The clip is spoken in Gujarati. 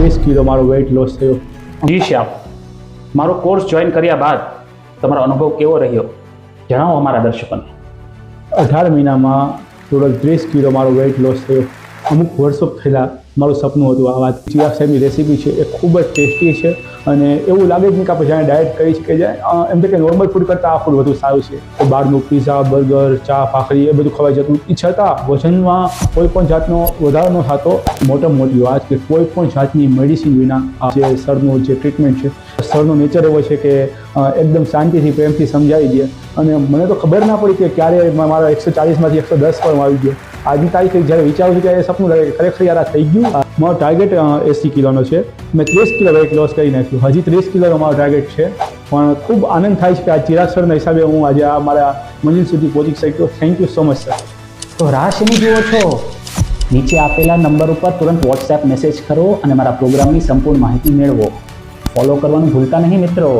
30 કિલો મારો વેઇટ લોસ થયો. જી શ્યામ, મારો કોર્સ જોઈન કર્યા બાદ તમારો અનુભવ કેવો રહ્યો જણાવો અમારા દર્શકોને. 18 મહિનામાં ટોટલ 30 કિલો મારો વેઇટ લોસ થયો. અમુક વર્ષો પહેલાં મારું સપનું હતું આ વાત. ચિરાગ સાહેબની રેસીપી છે એ ખૂબ જ ટેસ્ટી છે અને એવું લાગે જ નહીં કે આપણે જાણે ડાયટ કરી શકીએ જાય. એમ તો કે નોર્મલ ફૂડ કરતાં આ ફૂડ વધુ સારું છે. તો બહારનું પીઝા, બર્ગર, ચા, ભાખરી એ બધું ખવાઈ જતું. એ છતાં વજનમાં કોઈ પણ જાતનો વધારો ન થતો. મોટામાં મોટી વાત કે કોઈ પણ જાતની મેડિસિન વિના આ જે સરનું જે ટ્રીટમેન્ટ છે, સરનો નેચર એવો છે કે એકદમ શાંતિથી પ્રેમથી સમજાવી દે અને મને તો ખબર ના પડી કે ક્યારે મારા 140માંથી 110 પર આવી ગયો. આજની તારીખે જ્યારે વિચારું છું ત્યારે સપનું લાગે કે ખરેખર યાર આ થઈ ગયું. મારો ટાર્ગેટ 80 કિલોનો છે. મેં 30 કિલો વેઇટ લોસ કરી નાખ્યું. હજી 30 કિલોનો મારો ટાર્ગેટ છે. પણ ખૂબ આનંદ થાય છે કે આ ચિરાગ સરના હિસાબે હું આજે આ મારા મંજિલ સુધી પહોંચી શક્યો. Thank you so much sir. તો રાહ શેની જુઓ છો? નીચે આપેલા નંબર ઉપર તુરંત વોટ્સએપ મેસેજ કરો અને મારા પ્રોગ્રામની સંપૂર્ણ માહિતી મેળવો. ફોલો કરવાનું ભૂલતા નહીં મિત્રો.